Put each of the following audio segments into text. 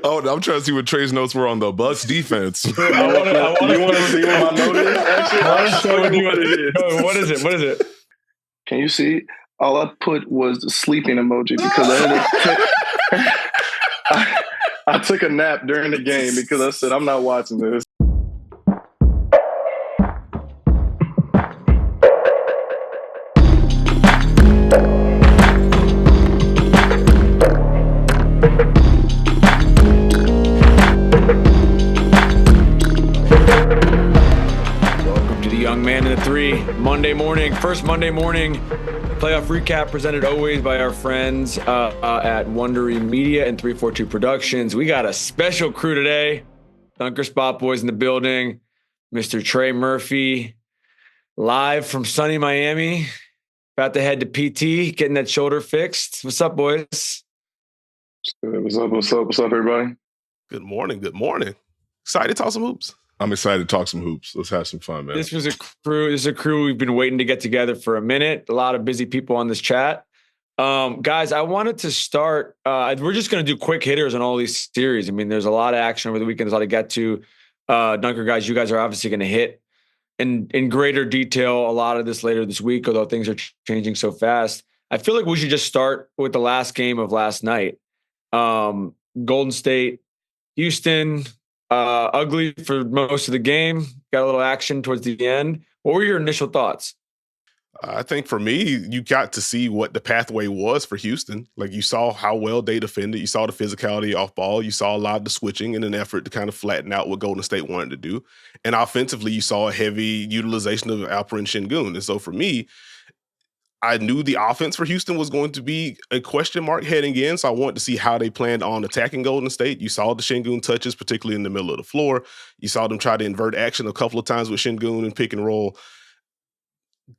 Oh, I'm trying to see what Trey's notes were on the Bucks defense. You want to see what my note is? Actually, I'll show you what it is. What is it? What is it? Can you see? All I put was the sleeping emoji because I took a nap during the game because I said, I'm not watching this. Man in the three, first Monday morning playoff recap presented always by our friends at Wondery Media and 342 Productions. We got a special crew today. Dunker Spot Boys in the building. Mr. Trey Murphy, live from sunny Miami. About to head to PT, getting that shoulder fixed. What's up, boys? What's up, everybody? Good morning. Excited to talk some hoops. I'm excited to talk some hoops. Let's have some fun, man. This is a crew we've been waiting to get together for a minute. A lot of busy people on this chat. Guys, I wanted to start. We're just going to do quick hitters on all these series. I mean, there's a lot of action over the weekend. There's a lot to get to. Dunker, guys, you guys are obviously going to hit in greater detail a lot of this later this week, although things are changing so fast. I feel like we should just start with the last game of last night. Golden State, Houston. Ugly for most of the game. Got a little action towards the end. What were your initial thoughts? I think for me, you got to see what the pathway was for Houston. Like, you saw how well they defended. You saw the physicality off ball. You saw a lot of the switching in an effort to kind of flatten out what Golden State wanted to do. And offensively, you saw a heavy utilization of Alperen Şengün. And so for me, I knew the offense for Houston was going to be a question mark heading in, so I wanted to see how they planned on attacking Golden State. You saw the Şengün touches, particularly in the middle of the floor. You saw them try to invert action a couple of times with Şengün and pick and roll.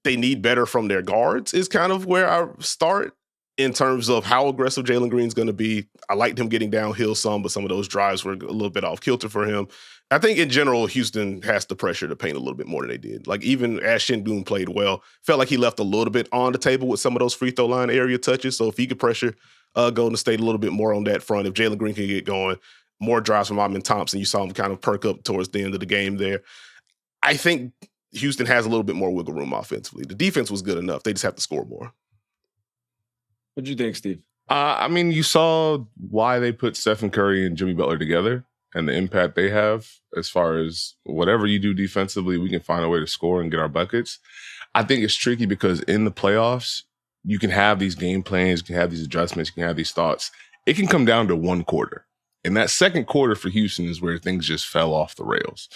They need better from their guards is kind of where I start in terms of how aggressive Jalen Green's going to be. I liked him getting downhill some, but some of those drives were a little bit off kilter for him. I think in general, Houston has the pressure to paint a little bit more than they did. Like, even as Şengün played well, felt like he left a little bit on the table with some of those free throw line area touches. So if he could pressure Golden State a little bit more on that front, if Jalen Green can get going, more drives from Amen Thompson, you saw him kind of perk up towards the end of the game there. I think Houston has a little bit more wiggle room offensively. The defense was good enough. They just have to score more. What'd you think, Steve? I mean, you saw why they put Stephen Curry and Jimmy Butler together and the impact they have as far as whatever you do defensively, we can find a way to score and get our buckets. I think it's tricky because in the playoffs, you can have these game plans, you can have these adjustments, you can have these thoughts. It can come down to one quarter. And that second quarter for Houston is where things just fell off the rails.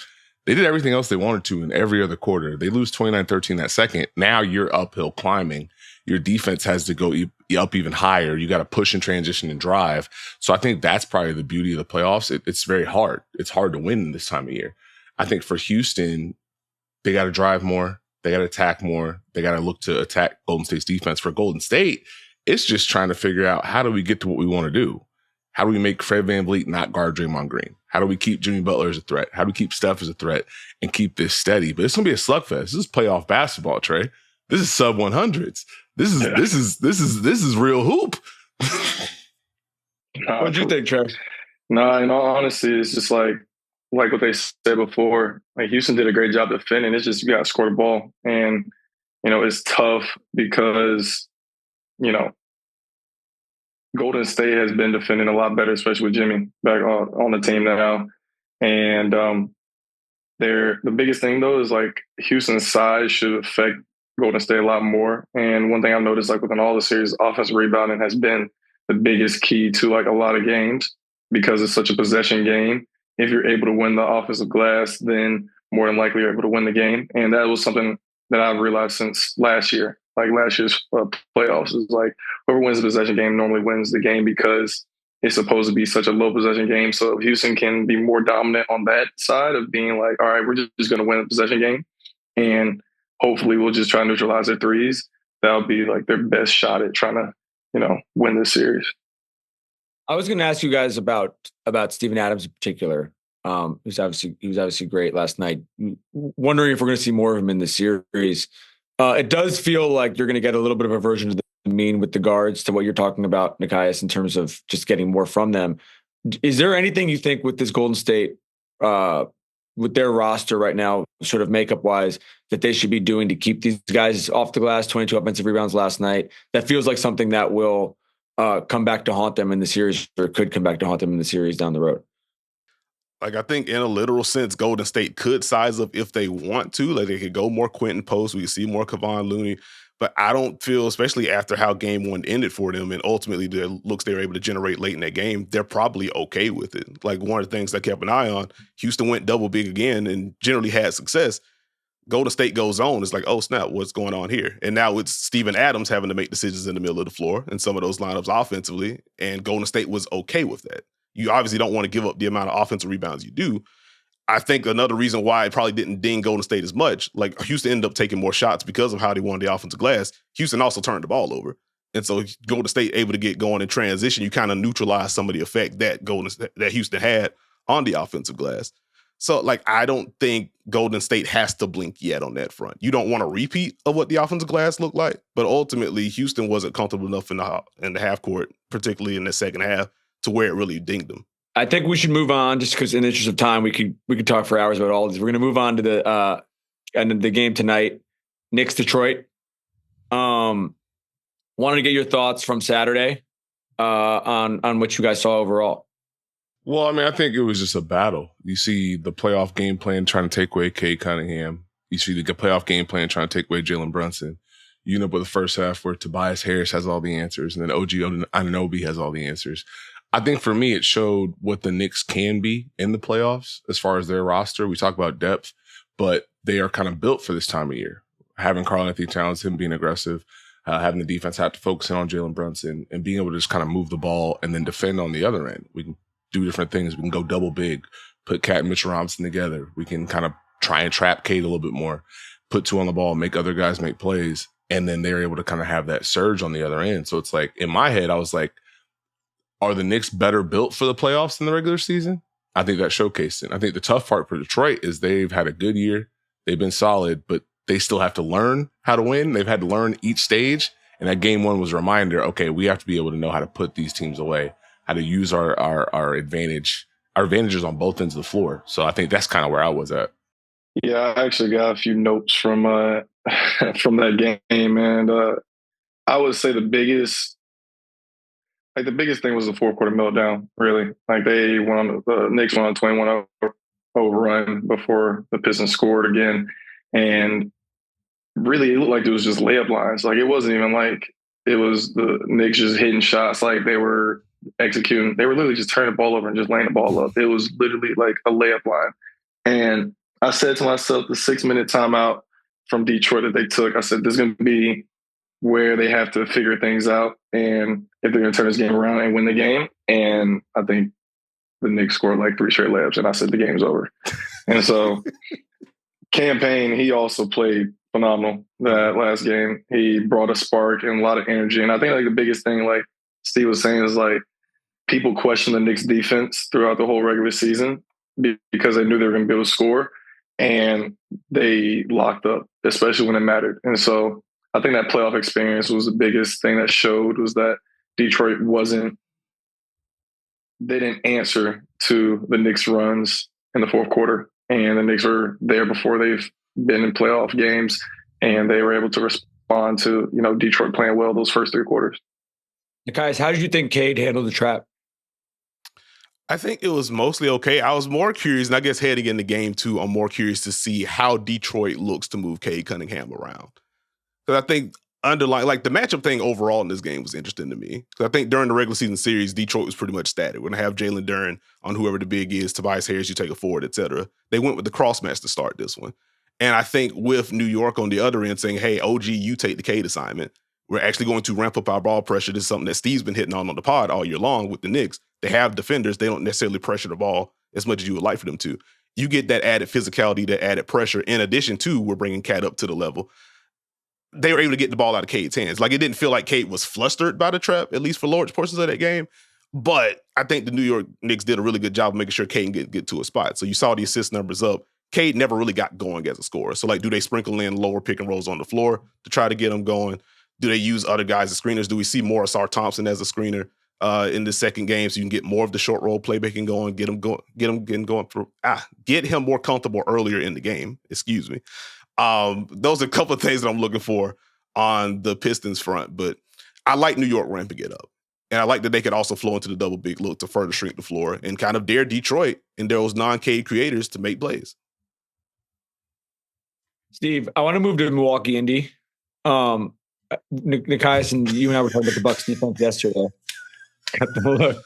They did everything else they wanted to in every other quarter. They lose 29-13 that second. Now you're uphill climbing. Your defense has to go up even higher. You got to push and transition and drive. So I think that's probably the beauty of the playoffs. It's very hard. It's hard to win this time of year. I think for Houston, they got to drive more. They got to attack more. They got to look to attack Golden State's defense. For Golden State, it's just trying to figure out, how do we get to what we want to do? How do we make Fred VanVleet not guard Draymond Green? How do we keep Jimmy Butler as a threat? How do we keep Steph as a threat and keep this steady? But it's going to be a slugfest. This is playoff basketball, Trey. This is sub 100s. This is real hoop. What'd you think, Trey? No, in all honesty, it's just like what they said before. Like, Houston did a great job defending. It's just, you got to score the ball. And, it's tough because, Golden State has been defending a lot better, especially with Jimmy back on the team now. And the biggest thing, though, is like Houston's size should affect Golden State a lot more. And one thing I've noticed, like within all the series, offensive rebounding has been the biggest key to like a lot of games because it's such a possession game. If you're able to win the offensive glass, then more than likely you're able to win the game. And that was something that I've realized since last year. Like, last year's playoffs is like, whoever wins the possession game normally wins the game because it's supposed to be such a low possession game. So if Houston can be more dominant on that side of being like, all right, we're just going to win the possession game, and hopefully we'll just try to neutralize their threes, that'll be like their best shot at trying to, win this series. I was going to ask you guys about Steven Adams in particular. He was obviously great last night. Wondering if we're going to see more of him in the series. It does feel like you're going to get a little bit of a version of the mean with the guards to what you're talking about, Nekias, in terms of just getting more from them. Is there anything you think with this Golden State, with their roster right now, sort of makeup wise, that they should be doing to keep these guys off the glass? 22 offensive rebounds last night. That feels like something that will come back to haunt them in the series, or could come back to haunt them in the series down the road. Like, I think in a literal sense, Golden State could size up if they want to. Like, they could go more Quentin Post. We could see more Kevon Looney. But I don't feel, especially after how game one ended for them and ultimately the looks they were able to generate late in that game, they're probably okay with it. Like, one of the things I kept an eye on, Houston went double big again and generally had success. Golden State goes on. It's like, oh, snap, what's going on here? And now it's Steven Adams having to make decisions in the middle of the floor and some of those lineups offensively. And Golden State was okay with that. You obviously don't want to give up the amount of offensive rebounds you do. I think another reason why it probably didn't ding Golden State as much, like Houston ended up taking more shots because of how they won the offensive glass. Houston also turned the ball over. And so Golden State able to get going in transition, you kind of neutralize some of the effect that Houston had on the offensive glass. So, like, I don't think Golden State has to blink yet on that front. You don't want a repeat of what the offensive glass looked like, but ultimately Houston wasn't comfortable enough in the half court, particularly in the second half, to where it really dinged them. I think we should move on, just because in the interest of time, we could talk for hours about all this. We're going to move on to the game tonight, Knicks Detroit. Wanted to get your thoughts from Saturday on what you guys saw overall. Well, I mean, I think it was just a battle. You see the playoff game plan trying to take away Cade Cunningham. You see the playoff game plan trying to take away Jalen Brunson. You end up with the first half where Tobias Harris has all the answers, and then OG Anunoby has all the answers. I think for me, it showed what the Knicks can be in the playoffs as far as their roster. We talk about depth, but they are kind of built for this time of year. Having Karl-Anthony Towns, him being aggressive, having the defense have to focus in on Jalen Brunson, and being able to just kind of move the ball and then defend on the other end. We can do different things. We can go double big, put Cat and Mitchell Robinson together. We can kind of try and trap Cade a little bit more, put two on the ball, make other guys make plays, and then they're able to kind of have that surge on the other end. So it's like, in my head, I was like, are the Knicks better built for the playoffs than the regular season? I think that showcased it. I think the tough part for Detroit is they've had a good year. They've been solid, but they still have to learn how to win. They've had to learn each stage. And that game one was a reminder, okay, we have to be able to know how to put these teams away, how to use our advantages on both ends of the floor. So I think that's kind of where I was at. Yeah, I actually got a few notes from from that game. And I would say the biggest thing was the fourth quarter meltdown, really. Like, the Knicks went on a 21-0 run before the Pistons scored again. And really, it looked like it was just layup lines. Like, it wasn't even like it was the Knicks just hitting shots like they were executing. They were literally just turning the ball over and just laying the ball up. It was literally like a layup line. And I said to myself, the 6-minute timeout from Detroit that they took, I said, this is going to be where they have to figure things out and if they're going to turn this game around and win the game. And I think the Knicks scored like 3 straight layups, and I said the game's over. And so Cam Payne, he also played phenomenal that last game. He brought a spark and a lot of energy. And I think like the biggest thing, like Steve was saying, is like people question the Knicks defense throughout the whole regular season because they knew they were going to be able to score, and they locked up, especially when it mattered. And so I think that playoff experience was the biggest thing that showed, was that Detroit they didn't answer to the Knicks runs in the fourth quarter. And the Knicks were there before they've been in playoff games, and they were able to respond to, Detroit playing well those first 3 quarters. Nekias, how did you think Cade handled the trap? I think it was mostly okay. I was more curious, and I guess heading in the game too, I'm more curious to see how Detroit looks to move Cade Cunningham around. Because I think underlying, like, the matchup thing overall in this game was interesting to me. Because I think during the regular season series, Detroit was pretty much static. We're going to have Jalen Duren on whoever the big is, Tobias Harris, you take a forward, etc. They went with the cross match to start this one. And I think with New York on the other end saying, hey, OG, you take the Cade assignment. We're actually going to ramp up our ball pressure. This is something that Steve's been hitting on the pod all year long with the Knicks. They have defenders. They don't necessarily pressure the ball as much as you would like for them to. You get that added physicality, that added pressure. In addition to, we're bringing Cat up to the level. They were able to get the ball out of Cade's hands. Like, it didn't feel like Cade was flustered by the trap, at least for large portions of that game. But I think the New York Knicks did a really good job of making sure Cade can get to a spot. So you saw the assist numbers up. Cade never really got going as a scorer. So, like, do they sprinkle in lower pick and rolls on the floor to try to get him going? Do they use other guys as screeners? Do we see more Asar Thompson as a screener? in the second game, so you can get more of the short roll playmaking going, get him more comfortable earlier in the game. Excuse me. Those are a couple of things that I'm looking for on the Pistons front, but I like New York ramping it up. And I like that they could also flow into the double big look to further shrink the floor and kind of dare Detroit and those non-Cade creators to make plays. Steve, I want to move to Milwaukee, Indy. Nekias and you and I were talking about the Bucks defense yesterday. Got the look.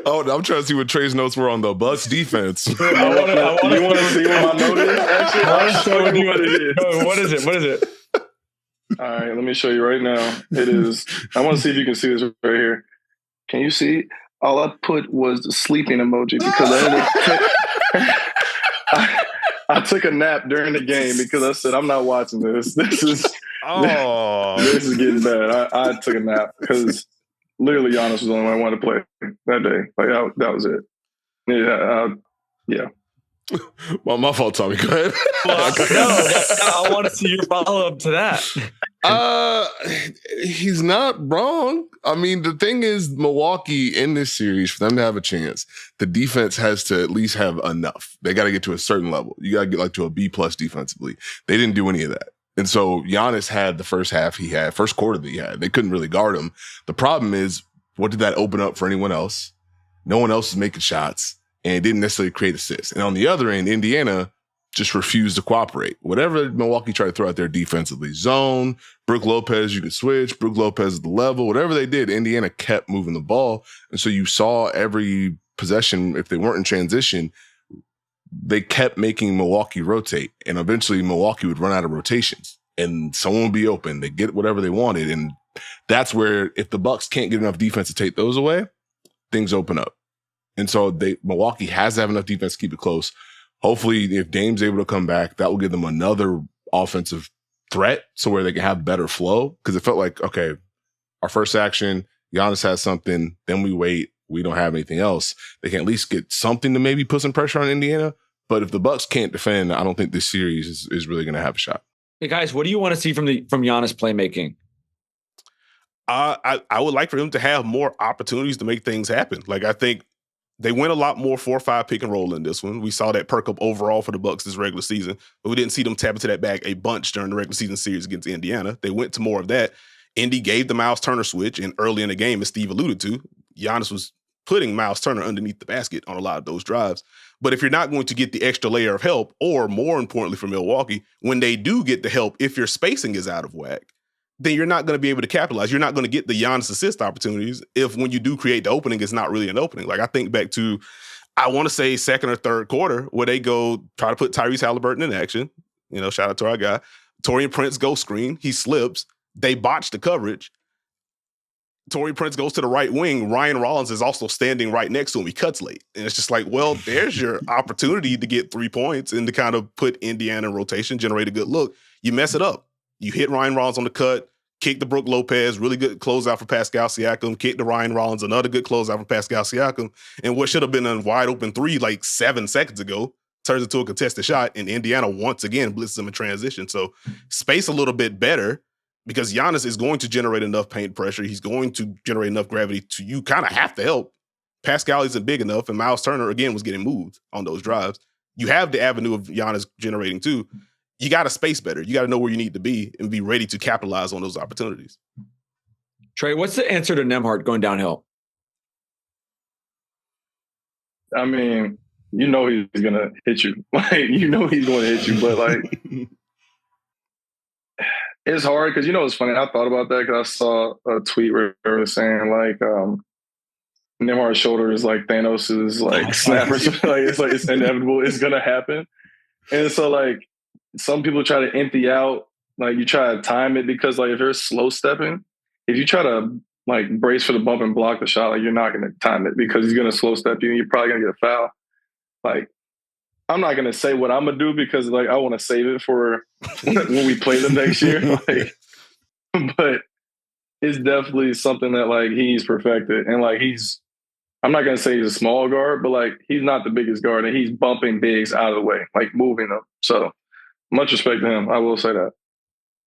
Oh, I'm trying to see what Trey's notes were on the Bucks defense. You want to see what my note is? Actually, I'll show you what it is. What is it? What is it? All right, let me show you right now. It is. I want to see if you can see this right here. Can you see? All I put was the sleeping emoji because I took a nap during the game because I said I'm not watching this. This is getting bad. I took a nap because literally Giannis was the only one I wanted to play that day. Like that was it. Yeah. Well, my fault, Tommy. Go ahead. I want to see your follow-up to that. He's not wrong. I mean, the thing is, Milwaukee in this series, for them to have a chance, the defense has to at least have enough. They got to get to a certain level. You got to get like to a B+ defensively. They didn't do any of that. And so Giannis had the first quarter that he had. They couldn't really guard him. The problem is, what did that open up for anyone else? No one else is making shots. And it didn't necessarily create assists. And on the other end, Indiana just refused to cooperate. Whatever Milwaukee tried to throw out there defensively, zone, Brook Lopez, you could switch, Brook Lopez at the level, whatever they did, Indiana kept moving the ball. And so you saw every possession, if they weren't in transition, they kept making Milwaukee rotate. And eventually Milwaukee would run out of rotations and someone would be open. They get whatever they wanted. And that's where if the Bucks can't get enough defense to take those away, things open up. And so Milwaukee has to have enough defense to keep it close. Hopefully, if Dame's able to come back, that will give them another offensive threat so where they can have better flow. Because it felt like, okay, our first action, Giannis has something, then we wait, we don't have anything else. They can at least get something to maybe put some pressure on Indiana. But if the Bucks can't defend, I don't think this series is really going to have a shot. Hey guys, what do you want to see from Giannis playmaking? I would like for him to have more opportunities to make things happen. Like, I think they went a lot more 4-5 pick and roll in this one. We saw that perk up overall for the Bucks this regular season, but we didn't see them tap into that bag a bunch during the regular season series against Indiana. They went to more of that. Indy gave the Miles Turner switch, and early in the game, as Steve alluded to, Giannis was putting Miles Turner underneath the basket on a lot of those drives. But if you're not going to get the extra layer of help, or more importantly for Milwaukee, when they do get the help, if your spacing is out of whack, then you're not going to be able to capitalize. You're not going to get the Giannis assist opportunities if when you do create the opening, it's not really an opening. Like, I think back to, I want to say second or third quarter where they go try to put Tyrese Halliburton in action. You know, shout out to our guy. Taurean Prince go screen. He slips. They botch the coverage. Taurean Prince goes to the right wing. Ryan Rollins is also standing right next to him. He cuts late. And it's just like, well, there's your opportunity to get 3 points and to kind of put Indiana in rotation, generate a good look. You mess it up. You hit Ryan Rollins on the cut. Kick to Brook Lopez, really good closeout for Pascal Siakam. Kick to Ryan Rollins, another good closeout from Pascal Siakam. And what should have been a wide open 3 like 7 seconds ago turns into a contested shot. And Indiana once again blitzes them in transition. So space a little bit better because Giannis is going to generate enough paint pressure. He's going to generate enough gravity to you kind of have to help. Pascal isn't big enough, and Miles Turner again was getting moved on those drives. You have the avenue of Giannis generating too. You got to space better. You got to know where you need to be and be ready to capitalize on those opportunities. Trey, what's the answer to Nembhard going downhill? I mean, you know he's going to hit you. Like, you know he's going to hit you, but like, it's hard because, you know, it's funny. I thought about that because I saw a tweet where they were saying like, Nembhard's shoulder is like Thanos's like snapper. Like, it's inevitable. It's going to happen. And so like, some people try to empty out, like you try to time it because like if you're slow stepping, if you try to like brace for the bump and block the shot, like you're not going to time it because he's going to slow step you and you're probably going to get a foul. Like, I'm not going to say what I'm going to do because like I want to save it for when we play them next year. Like, but it's definitely something that like he's perfected. And like I'm not going to say he's a small guard, but like he's not the biggest guard and he's bumping bigs out of the way, like moving them. So much respect to him. I will say that.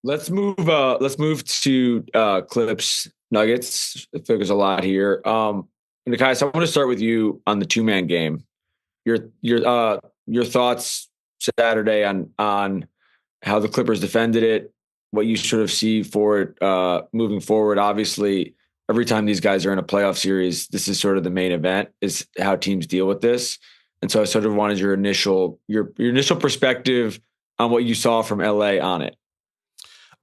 Let's move to Clips Nuggets. I feel there's a lot here. Nekias, I want to start with you on the 2-man game. Your thoughts Saturday on how the Clippers defended it, what you sort of see for it moving forward. Obviously, every time these guys are in a playoff series, this is sort of the main event, is how teams deal with this. And so I sort of wanted your initial perspective on what you saw from LA on it.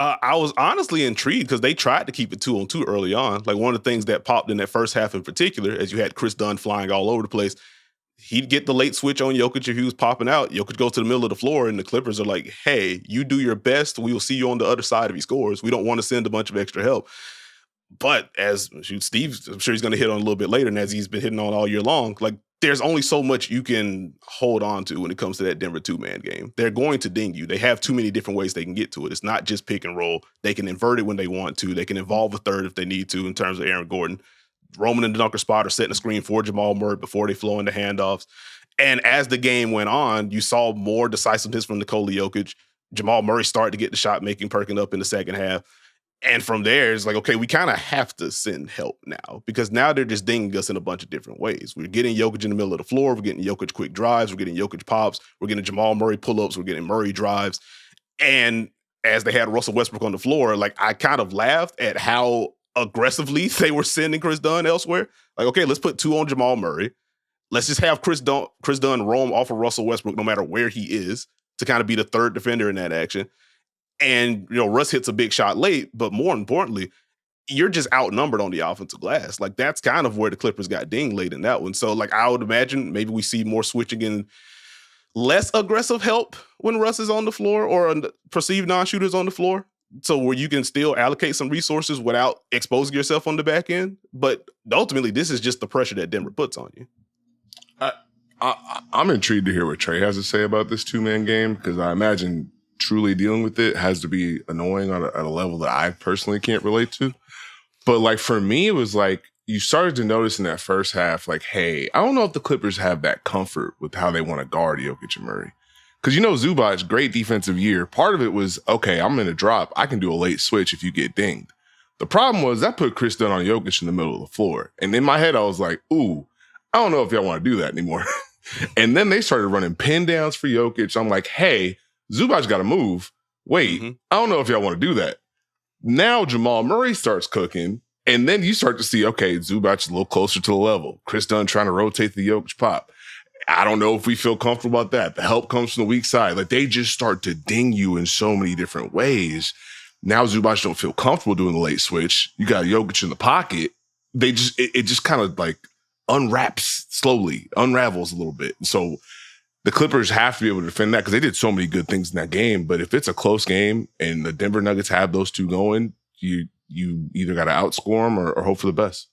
I was honestly intrigued because they tried to keep it 2-on-2 early on. Like, one of the things that popped in that first half in particular, as you had Chris Dunn flying all over the place, he'd get the late switch on Jokic if he was popping out. Jokic goes to the middle of the floor, and the Clippers are like, hey, you do your best. We will see you on the other side if he scores. We don't want to send a bunch of extra help. But as Steve, I'm sure he's going to hit on a little bit later, and as he's been hitting on all year long, like, there's only so much you can hold on to when it comes to that Denver 2-man game. They're going to ding you. They have too many different ways they can get to it. It's not just pick and roll. They can invert it when they want to. They can involve a third if they need to in terms of Aaron Gordon. Roaming in the dunker spot or setting a screen for Jamal Murray before they flow into handoffs. And as the game went on, you saw more decisiveness from Nikola Jokic. Jamal Murray started to get the shot making perking up in the second half. And from there, it's like, okay, we kind of have to send help now because now they're just dinging us in a bunch of different ways. We're getting Jokic in the middle of the floor. We're getting Jokic quick drives. We're getting Jokic pops. We're getting Jamal Murray pull-ups. We're getting Murray drives. And as they had Russell Westbrook on the floor, like, I kind of laughed at how aggressively they were sending Chris Dunn elsewhere. Like, okay, let's put 2 on Jamal Murray. Let's just have Chris Dunn roam off of Russell Westbrook no matter where he is to kind of be the third defender in that action. And, Russ hits a big shot late, but more importantly, you're just outnumbered on the offensive glass. Like, that's kind of where the Clippers got dinged late in that one. So, like, I would imagine maybe we see more switching and less aggressive help when Russ is on the floor or perceived non-shooters on the floor. So where you can still allocate some resources without exposing yourself on the back end. But ultimately, this is just the pressure that Denver puts on you. I'm intrigued to hear what Trey has to say about this 2-man game because I imagine truly dealing with it has to be annoying at a level that I personally can't relate to. But, like, for me, it was like you started to notice in that first half, like, hey, I don't know if the Clippers have that comfort with how they want to guard Jokic and Murray. Because, Zubac, great defensive year. Part of it was, okay, I'm in a drop. I can do a late switch if you get dinged. The problem was that put Chris Dunn on Jokic in the middle of the floor. And in my head, I was like, ooh, I don't know if y'all want to do that anymore. And then they started running pin downs for Jokic. I'm like, hey, Zubac got to move. Wait, I don't know if y'all want to do that. Now Jamal Murray starts cooking, and then you start to see, okay, Zubac is a little closer to the level. Chris Dunn trying to rotate the Jokic pop. I don't know if we feel comfortable about that. The help comes from the weak side. Like, they just start to ding you in so many different ways. Now Zubac don't feel comfortable doing the late switch. You got Jokic in the pocket. It just kind of like unwraps slowly, unravels a little bit. So the Clippers have to be able to defend that because they did so many good things in that game. But if it's a close game and the Denver Nuggets have those two going, you either got to outscore them or hope for the best.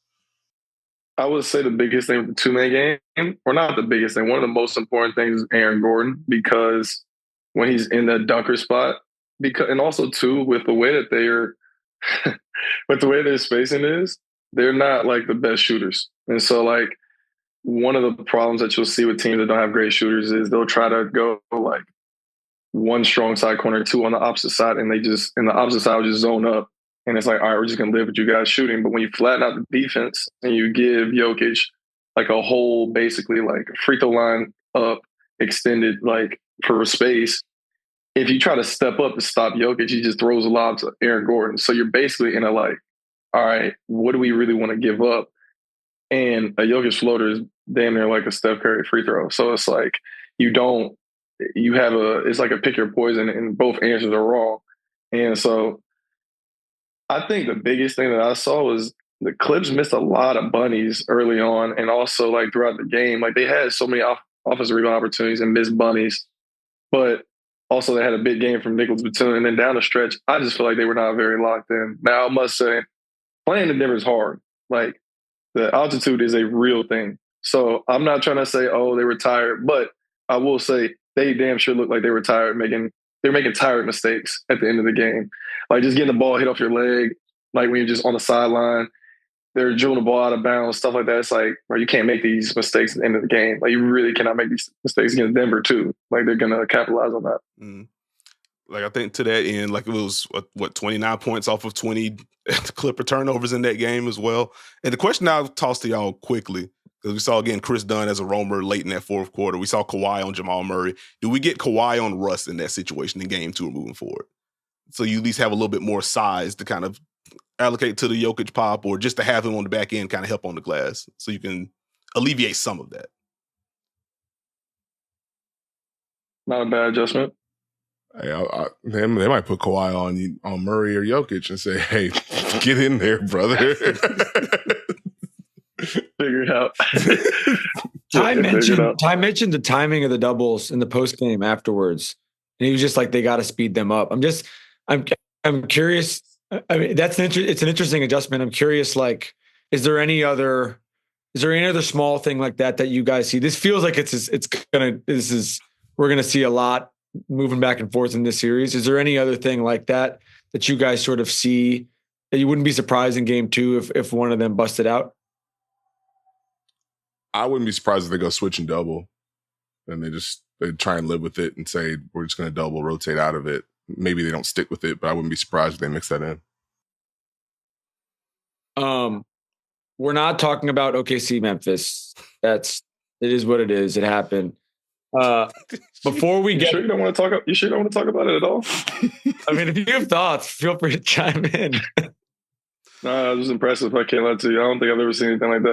I would say the biggest thing with the 2-man game, or not the biggest thing, one of the most important things is Aaron Gordon, because when he's in that dunker spot, and also too with the way that they're with the way their spacing is, they're not like the best shooters. And so, like, one of the problems that you'll see with teams that don't have great shooters is they'll try to go like one strong side corner, 2 on the opposite side, and the opposite side will just zone up. And it's like, all right, we're just going to live with you guys shooting. But when you flatten out the defense and you give Jokic like a whole, basically like free throw line up, extended like for space, if you try to step up to stop Jokic, he just throws a lob to Aaron Gordon. So you're basically in a like, all right, what do we really want to give up? And a Jokic floater is damn near like a Steph Curry free throw. So it's like it's like a pick your poison and both answers are wrong. And so I think the biggest thing that I saw was the Clips missed a lot of bunnies early on and also like throughout the game. Like, they had so many offensive rebound opportunities and missed bunnies, but also they had a big game from Nicholas Batum. And then down the stretch, I just feel like they were not very locked in. Now, I must say, playing in Denver is hard. Like, the altitude is a real thing. So I'm not trying to say, oh, they were tired, but I will say they damn sure look like they were tired, they're making tired mistakes at the end of the game. Like, just getting the ball hit off your leg, like when you're just on the sideline, they're drilling the ball out of bounds, stuff like that. It's like, bro, you can't make these mistakes at the end of the game. Like, you really cannot make these mistakes against Denver too. Like, they're going to capitalize on that. Like, I think to that end, like, it was, 29 points off of 20 Clipper turnovers in that game as well. And the question I'll toss to y'all quickly, because we saw, again, Chris Dunn as a roamer late in that fourth quarter. We saw Kawhi on Jamal Murray. Do we get Kawhi on Russ in that situation in game 2 or moving forward? So you at least have a little bit more size to kind of allocate to the Jokic pop, or just to have him on the back end kind of help on the glass so you can alleviate some of that. Not a bad adjustment. Hey, they might put Kawhi on Murray or Jokic and say, "Hey, get in there, brother." Figure it out. Ty mentioned the timing of the doubles in the post game afterwards, and he was just like, "They got to speed them up." I'm curious. I mean, it's an interesting adjustment. I'm curious, like, is there any other small thing like that you guys see? This feels like we're gonna see a lot moving back and forth in this series. Is there any other thing like that you guys sort of see that you wouldn't be surprised in game 2 if one of them busted out? I wouldn't be surprised if they go switch and double, and they try and live with it and say, we're just going to double rotate out of it. Maybe they don't stick with it, but I wouldn't be surprised if they mix that in. We're not talking about OKC Memphis. It is what it is. It happened. Before we sure you don't want to talk about it at all? I mean, if you have thoughts, feel free to chime in. No, it was impressive. I can't lie to you. I don't think I've ever seen anything like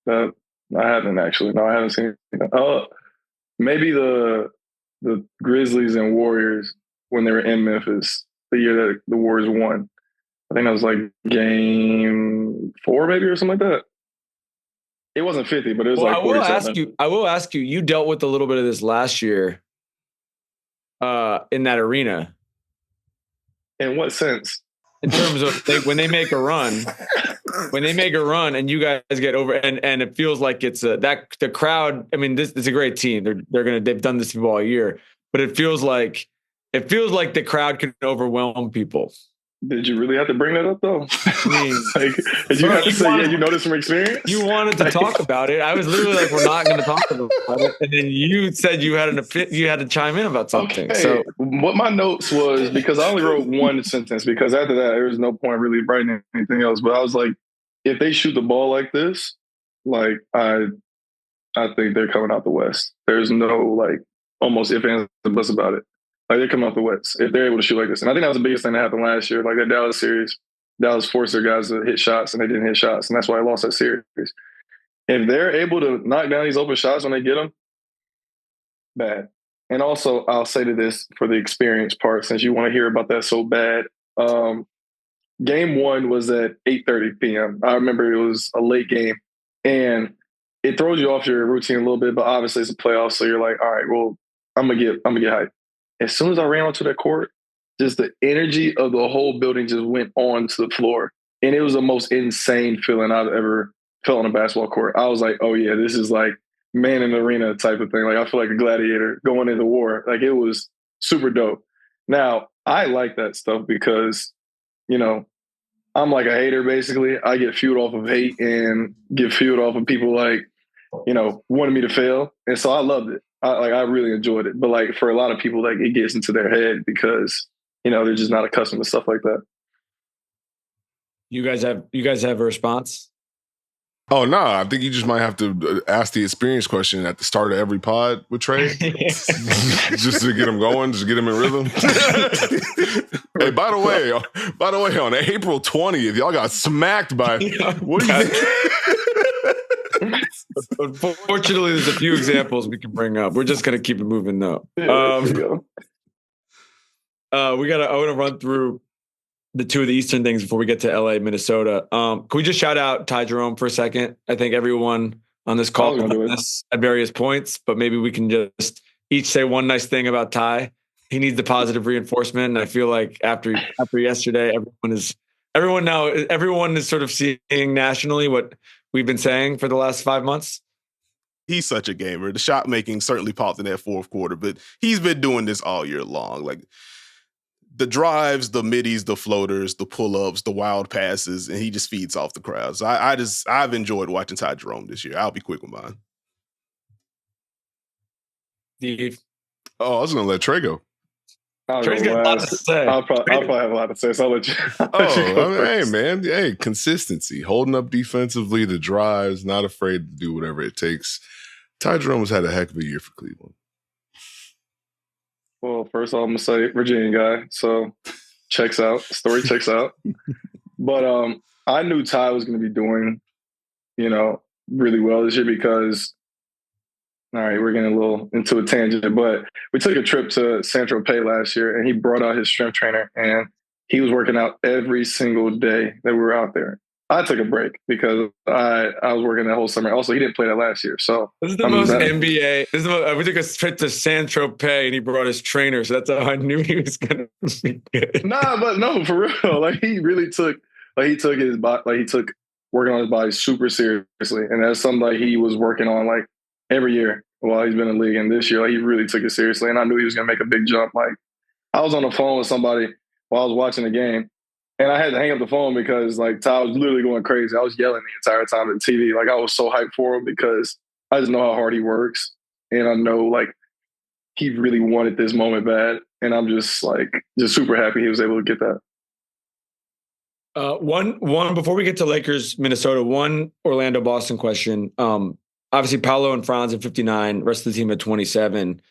that. I haven't actually. No, I haven't seen anything. Maybe the Grizzlies and Warriors when they were in Memphis, the year that the Warriors won. I think that was like game 4 maybe or something like that. It wasn't 50, but it was like 47. I will ask you, you dealt with a little bit of this last year in that arena. In what sense? In terms of when they make a run, and you guys get over, and it feels like it's the crowd. I mean, this is a great team. They've done this all year, but it feels like the crowd can overwhelm people. Did you really have to bring that up though? I mean, did you have to say, you know this from experience? You wanted to talk about it. I was literally like, we're not going to talk about it. And then you said you had you had to chime in about something. Okay. So what my notes was, because I only wrote one sentence, because after that, there was no point really writing anything else. But I was like, if they shoot the ball like this, like I think they're coming out the West. There's no like almost ifs, ands, and buts about it. Like, they're coming off the West if they're able to shoot like this. And I think that was the biggest thing that happened last year. Like, that Dallas series, Dallas forced their guys to hit shots, and they didn't hit shots. And that's why I lost that series. If they're able to knock down these open shots when they get them, bad. And also, I'll say to this for the experience part, since you want to hear about that so bad. Game 1 was at 8:30 p.m. I remember it was a late game. And it throws you off your routine a little bit, but obviously it's a playoff. So you're like, all right, well, I'm gonna get hyped. As soon as I ran onto that court, just the energy of the whole building just went onto the floor. And it was the most insane feeling I've ever felt on a basketball court. I was like, oh yeah, this is like man in the arena type of thing. Like, I feel like a gladiator going into war. Like, it was super dope. Now, I like that stuff because, you know, I'm like a hater basically. I get fueled off of hate and get fueled off of people like, you know, wanting me to fail. And so I loved it. I really enjoyed it. But like, for a lot of people, like, it gets into their head because, you know, they're just not accustomed to stuff like that. You guys have a response? Oh, no. I think you just might have to ask the experience question at the start of every pod with Trey. Just to get him going, just get him in rhythm. Hey, by the way, on April 20th, y'all got smacked by what do you think? Unfortunately, there's a few examples we can bring up. We're just going to keep it moving, though. I want to run through the two of the Eastern things before we get to LA, Minnesota. Can we just shout out Ty Jerome for a second? I think everyone on this call us at various points, but maybe we can just each say one nice thing about Ty. He needs the positive reinforcement, and I feel like after yesterday, everyone is sort of seeing nationally what we've been saying for the last 5 months. He's such a gamer. The shot making certainly popped in that fourth quarter, but he's been doing this all year long. Like, the drives, the middies, the floaters, the pull-ups, the wild passes, and he just feeds off the crowds. I've enjoyed watching Ty Jerome this year. I'll be quick with mine. Steve. Oh, I was going to let Trey go. I'll Trey's go got a lot to last. say. I'll probably have a lot to say, so I'll let you, go Hey first. man, hey, consistency, holding up defensively, the drives, not afraid to do whatever it takes. Ty Jerome has had a heck of a year for Cleveland. Well, first of all, I'm going to say Virginia guy, so checks out. Story checks out. But I knew Ty was going to be doing, really well this year because, all right, we're getting a little into a tangent, but we took a trip to San Tropez last year, and he brought out his strength trainer, and he was working out every single day that we were out there. I took a break because I was working that whole summer. Also, he didn't play that last year, so This is the most NBA. We took a trip to San Tropez, and he brought his trainer, so that's how I knew he was gonna be good. Nah, but no, for real. Like he really took, he took working on his body super seriously, and that's something like he was working on like every year while he's been in the league. And this year, like he really took it seriously, and I knew he was gonna make a big jump. Like I was on the phone with somebody while I was watching the game, and I had to hang up the phone because like Ty was literally going crazy. I was yelling the entire time at the TV. Like I was so hyped for him because I just know how hard he works, and I know like he really wanted this moment bad, and I'm just super happy he was able to get that. One before we get to Lakers, Minnesota, one Orlando Boston question. Obviously Paolo and Franz at 59, rest of the team at 27.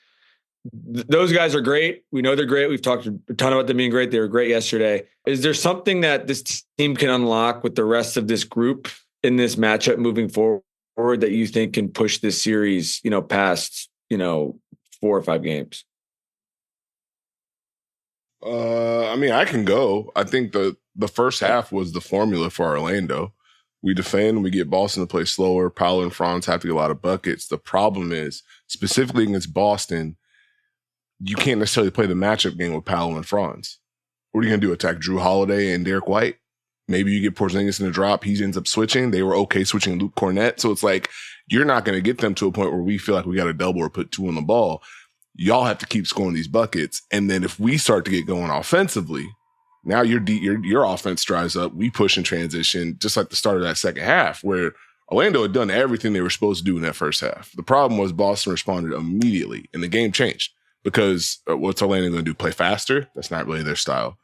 Those guys are great. We know they're great. We've talked a ton about them being great. They were great yesterday. Is there something that this team can unlock with the rest of this group in this matchup moving forward that you think can push this series, past, 4 or 5 games? I can go. I think the first half was the formula for Orlando. We defend, we get Boston to play slower. Paolo and Franz have to get a lot of buckets. The problem is, specifically against Boston, you can't necessarily play the matchup game with Paolo and Franz. What are you going to do, attack Drew Holiday and Derek White? Maybe you get Porzingis in the drop. He ends up switching. They were okay switching Luke Cornett. So it's like, you're not going to get them to a point where we feel like we got a double or put 2 on the ball. Y'all have to keep scoring these buckets. And then if we start to get going offensively, now your offense dries up. We push in transition, just like the start of that second half, where Orlando had done everything they were supposed to do in that first half. The problem was Boston responded immediately, and the game changed because what's Orlando going to do? Play faster? That's not really their style.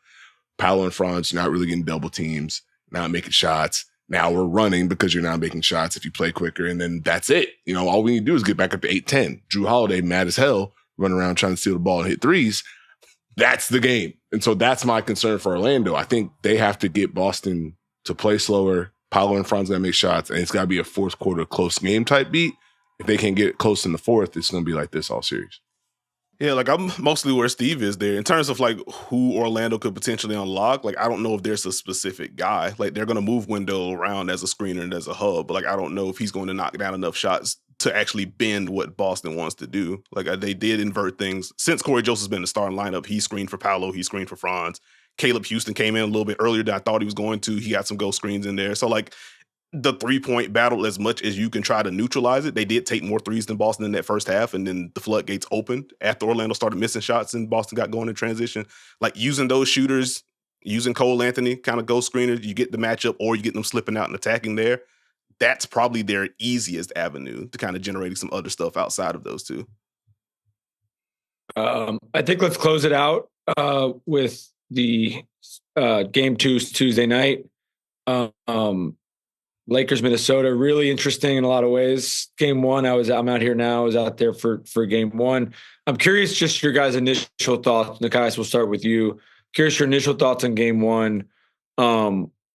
Paolo and Franz not really getting double teams, not making shots. Now we're running because you're not making shots if you play quicker, and then that's it. All we need to do is get back up to 8-10. Drew Holiday, mad as hell, running around trying to steal the ball and hit threes. That's the game. And so that's my concern for Orlando. I think they have to get Boston to play slower. Paolo and Franz got to make shots, and it's got to be a fourth quarter close game type beat. If they can't get it close in the fourth, it's going to be like this all series. Yeah, like I'm mostly where Steve is there in terms of like who Orlando could potentially unlock. Like I don't know if there's a specific guy. Like they're going to move Wendell around as a screener and as a hub. But like I don't know if he's going to knock down enough shots to actually bend what Boston wants to do. Like they did invert things. Since Corey Joseph's been in the starting lineup, he screened for Paolo, he screened for Franz. Caleb Houston came in a little bit earlier than I thought he was going to. He got some ghost screens in there. So like the 3-point battle, as much as you can try to neutralize it, they did take more threes than Boston in that first half, and then the floodgates opened after Orlando started missing shots and Boston got going in transition. Like using those shooters, using Cole Anthony, kind of ghost screeners, you get the matchup or you get them slipping out and attacking there. That's probably their easiest avenue to kind of generating some other stuff outside of those two. I think let's close it out with the game 2 Tuesday night. Lakers, Minnesota, really interesting in a lot of ways. Game 1, I'm out here now. I was out there for game 1. I'm curious just your guys' initial thoughts. Nekias, we'll start with you. Curious your initial thoughts on game 1.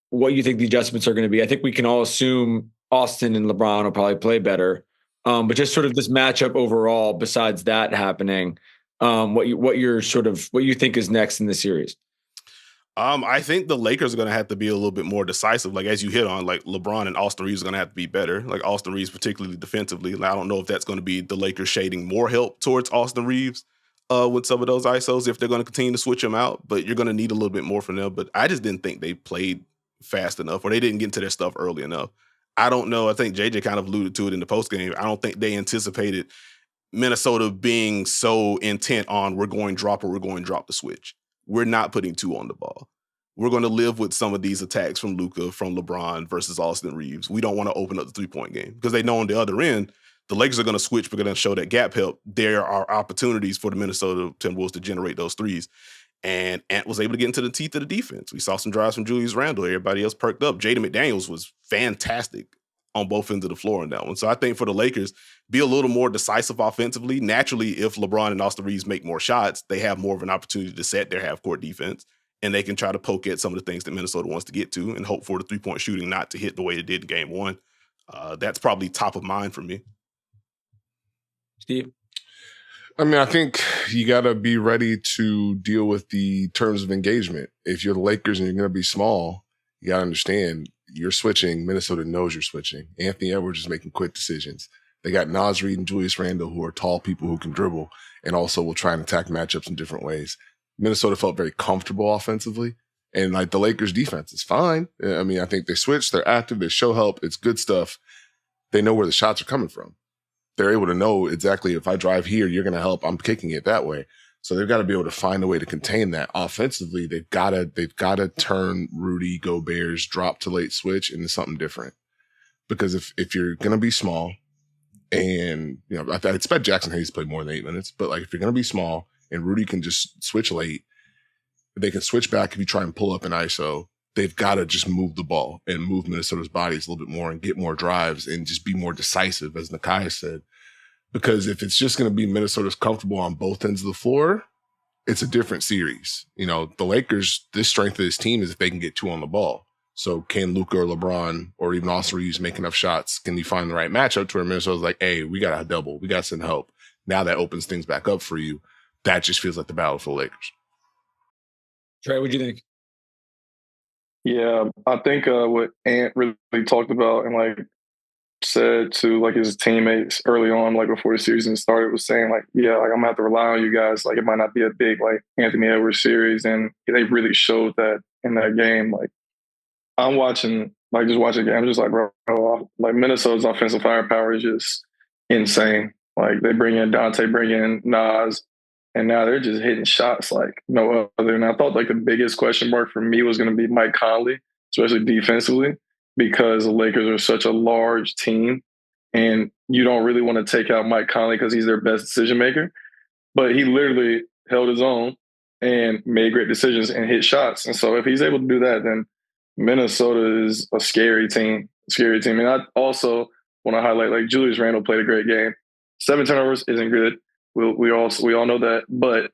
What you think the adjustments are going to be. I think we can all assume Austin and LeBron will probably play better. But just sort of this matchup overall, besides that happening, what you think is next in the series. I think the Lakers are going to have to be a little bit more decisive. Like, as you hit on, like LeBron and Austin Reeves are going to have to be better. Like Austin Reeves, particularly defensively. Like, I don't know if that's going to be the Lakers shading more help towards Austin Reeves with some of those ISOs if they're going to continue to switch them out. But you're going to need a little bit more from them. But I just didn't think they played fast enough or they didn't get into their stuff early enough. I don't know. I think JJ kind of alluded to it in the postgame. I don't think they anticipated Minnesota being so intent on we're going drop the switch. We're not putting 2 on the ball. We're going to live with some of these attacks from Luka, from LeBron versus Austin Reeves. We don't want to open up the 3-point game because they know on the other end, the Lakers are going to switch. We're going to show that gap help. There are opportunities for the Minnesota Timberwolves to generate those threes. And Ant was able to get into the teeth of the defense. We saw some drives from Julius Randle. Everybody else perked up. Jaden McDaniels was fantastic on both ends of the floor in that one. So I think for the Lakers, be a little more decisive offensively. Naturally, if LeBron and Austin Reeves make more shots, they have more of an opportunity to set their half-court defense, and they can try to poke at some of the things that Minnesota wants to get to and hope for the three-point shooting not to hit the way it did in game one. That's probably top of mind for me. Steve? I mean, I think you got to be ready to deal with the terms of engagement. If you're the Lakers and you're going to be small, you got to understand you're switching. Minnesota knows you're switching. Anthony Edwards is making quick decisions. They got Naz Reid and Julius Randle, who are tall people who can dribble and also will try and attack matchups in different ways. Minnesota felt very comfortable offensively. And like the Lakers defense is fine. I mean, I think they switch, they're active, they show help. It's good stuff. They know where the shots are coming from. They're able to know exactly if I drive here, you're going to help. I'm kicking it that way. So they've got to be able to find a way to contain that. Offensively, they've got to turn Rudy Gobert's drop to late switch into something different. Because if you're going to be small, and you know, I expect Jackson Hayes to play more than 8 minutes, but like if you're going to be small and Rudy can just switch late, they can switch back if you try and pull up an ISO. They've got to just move the ball and move Minnesota's bodies a little bit more and get more drives and just be more decisive, as Nekias said. Because if it's just going to be Minnesota's comfortable on both ends of the floor, it's a different series. You know, the Lakers, this strength of this team is if they can get two on the ball. So can Luka or LeBron or even Austin Reeves make enough shots? Can you find the right matchup to where Minnesota's like, hey, we got to double. We got to send help. Now that opens things back up for you. That just feels like the battle for the Lakers. Trey, what'd you think? Yeah, I think what Ant really talked about and like said to like his teammates early on, like before the season started, was saying like, yeah, like I'm gonna have to rely on you guys. Like it might not be a big like Anthony Edwards series, and they really showed that in that game. Like I'm watching, like just watching the game, I'm just like, bro, like Minnesota's offensive firepower is just insane. Like they bring in Dante, bring in Nas. And now they're just hitting shots like no other. And I thought like the biggest question mark for me was going to be Mike Conley, especially defensively, because the Lakers are such a large team. And you don't really want to take out Mike Conley because he's their best decision maker. But he literally held his own and made great decisions and hit shots. And so if he's able to do that, then Minnesota is a scary team. And I also want to highlight like Julius Randle played a great game. 7 turnovers isn't good. We all know that, but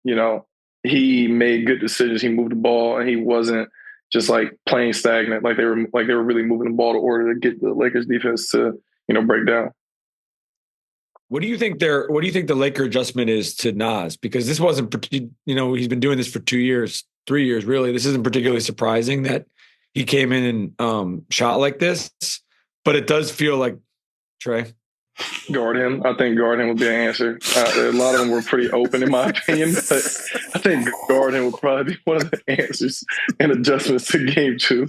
you know he made good decisions. He moved the ball, and he wasn't just like playing stagnant. Like they were really moving the ball to order to get the Lakers defense to break down. What do you think the Laker adjustment is to Nas? Because this wasn't, he's been doing this for 2 years, 3 years, really. This isn't particularly surprising that he came in and shot like this, but it does feel like Trey. Guard him. I think guard him would be an answer. A lot of them were pretty open, in my opinion, but I think guard him would probably be one of the answers and adjustments to game 2.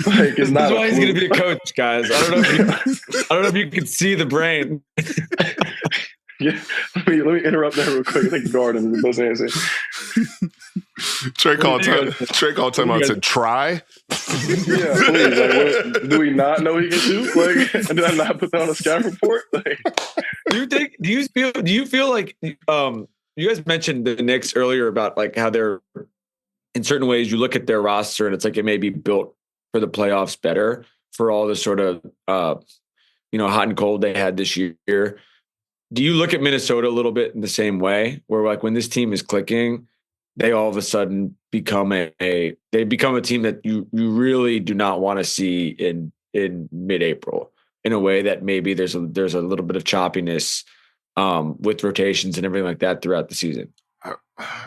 Like it's not. That's why he's going to be a coach, guys. I don't know if you can see the brain. Yeah, let me interrupt that real quick. I think guard him is the best answer. Trey called time out and said, try. Yeah, please. Like, do we not know he can shoot? Like, did I not put that on a scout report? Like, do you feel like you guys mentioned the Knicks earlier about like how they're in certain ways you look at their roster and it's like it may be built for the playoffs better for all the sort of hot and cold they had this year. Do you look at Minnesota a little bit in the same way where like when this team is clicking, they all of a sudden become a team that you really do not want to see in mid-April in a way that maybe there's a little bit of choppiness with rotations and everything like that throughout the season?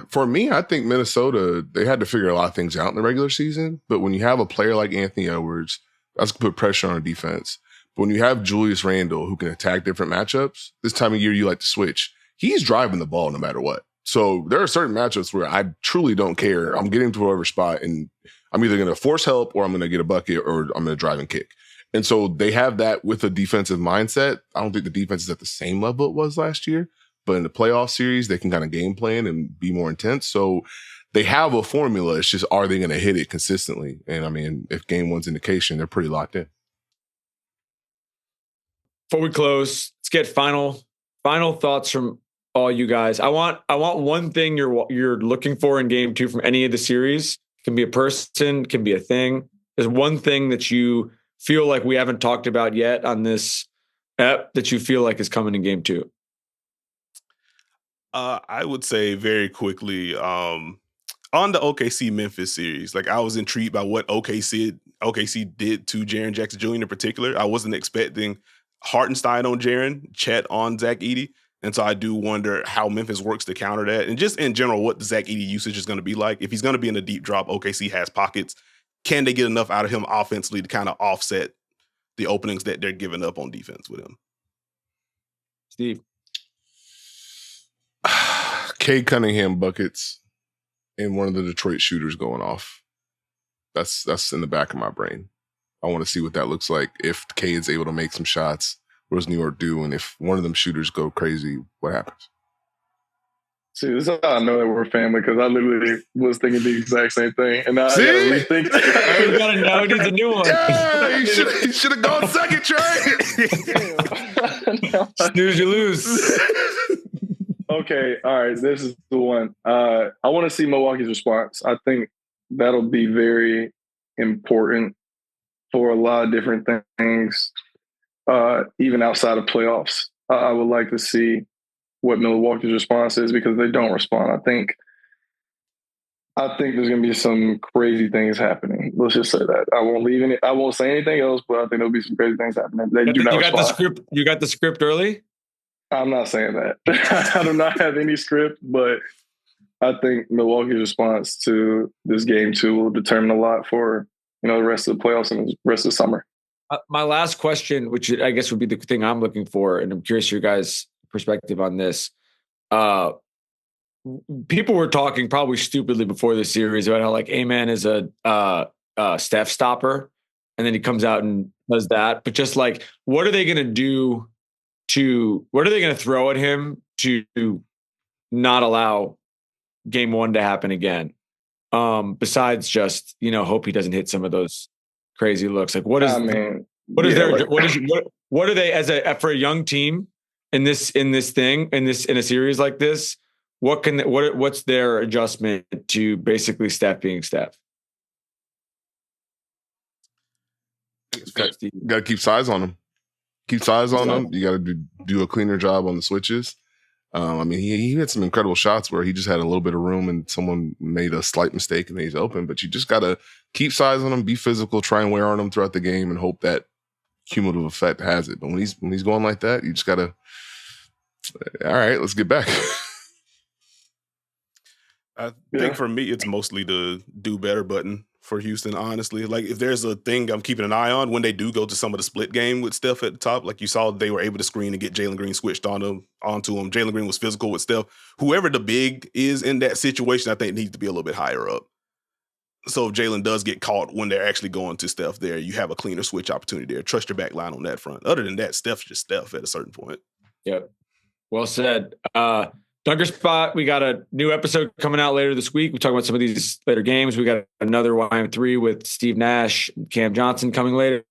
For me, I think Minnesota, they had to figure a lot of things out in the regular season. But when you have a player like Anthony Edwards, that's going to put pressure on defense. But when you have Julius Randle who can attack different matchups, this time of year you like to switch. He's driving the ball no matter what. So there are certain matchups where I truly don't care. I'm getting to whatever spot and I'm either going to force help or I'm going to get a bucket or I'm going to drive and kick. And so they have that with a defensive mindset. I don't think the defense is at the same level it was last year, but in the playoff series, they can kind of game plan and be more intense. So they have a formula. It's just, are they going to hit it consistently? And I mean, if game one's indication, they're pretty locked in. before we close, let's get final thoughts from all you guys. I want one thing you're looking for in game 2 from any of the series. It can be a person, it can be a thing. There's one thing that you feel like we haven't talked about yet on this ep that you feel like is coming in game 2. I would say very quickly on the OKC Memphis series. Like I was intrigued by what OKC did to Jaren Jackson Jr. in particular. I wasn't expecting Hartenstein on Jaren, Chet on Zach Edey. And so I do wonder how Memphis works to counter that. And just in general, what the Zach Edey usage is going to be like. If he's going to be in a deep drop, OKC has pockets. Can they get enough out of him offensively to kind of offset the openings that they're giving up on defense with him? Steve. Cade Cunningham buckets and one of the Detroit shooters going off. That's in the back of my brain. I want to see what that looks like. If Cade's able to make some shots, what does New York do? And if one of them shooters go crazy, what happens? See, this is how I know that we're family, because I literally was thinking the exact same thing. And now I gotta rethink. We gotta know he needs a new one. Yeah, you should have gone second, Trey. Snooze, you lose. Okay, all right, this is the one. I want to see Milwaukee's response. I think that'll be very important for a lot of different things, even outside of playoffs. I would like to see what Milwaukee's response is, because they don't respond. I think there's going to be some crazy things happening. Let's just say that. I won't say anything else, but I think there'll be some crazy things happening. They do not respond. You got the script early? I'm not saying that. I do not have any script, but I think Milwaukee's response to this game 2 will determine a lot for the rest of the playoffs and the rest of the summer. My last question, which I guess would be the thing I'm looking for, and I'm curious your guys' perspective on this. People were talking probably stupidly before the series about how like A-Man is a Steph stopper, and then he comes out and does that. But just like, what are they going to do? What are they going to throw at him to not allow game 1 to happen again? Besides just, hope he doesn't hit some of those crazy looks. Like what are they for a young team in a series like this? What's their adjustment to basically Steph being Steph? Got to keep size on him. You got to do a cleaner job on the switches. He had some incredible shots where he just had a little bit of room and someone made a slight mistake and he's open. But you just got to keep size on him, be physical, try and wear on him throughout the game, and hope that cumulative effect has it. But when he's going like that, you just got to, all right, let's get back. I think for me, it's mostly the do better button for Houston, honestly. Like, if there's a thing I'm keeping an eye on when they do go to some of the split game with Steph at the top, like you saw they were able to screen and get Jalen Green switched onto him. Jalen Green was physical with Steph. Whoever the big is in that situation, I think needs to be a little bit higher up. So if Jalen does get caught when they're actually going to Steph there, you have a cleaner switch opportunity there. Trust your back line on that front. Other than that, Steph's just Steph at a certain point. Yep. Well said. Dunker Spot, we got a new episode coming out later this week. We talk about some of these later games. We got another YM3 with Steve Nash, Cam Johnson coming later.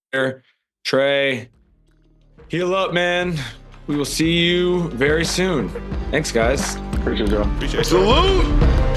Trey, heal up, man. We will see you very soon. Thanks, guys. Appreciate you. Appreciate you. Salute!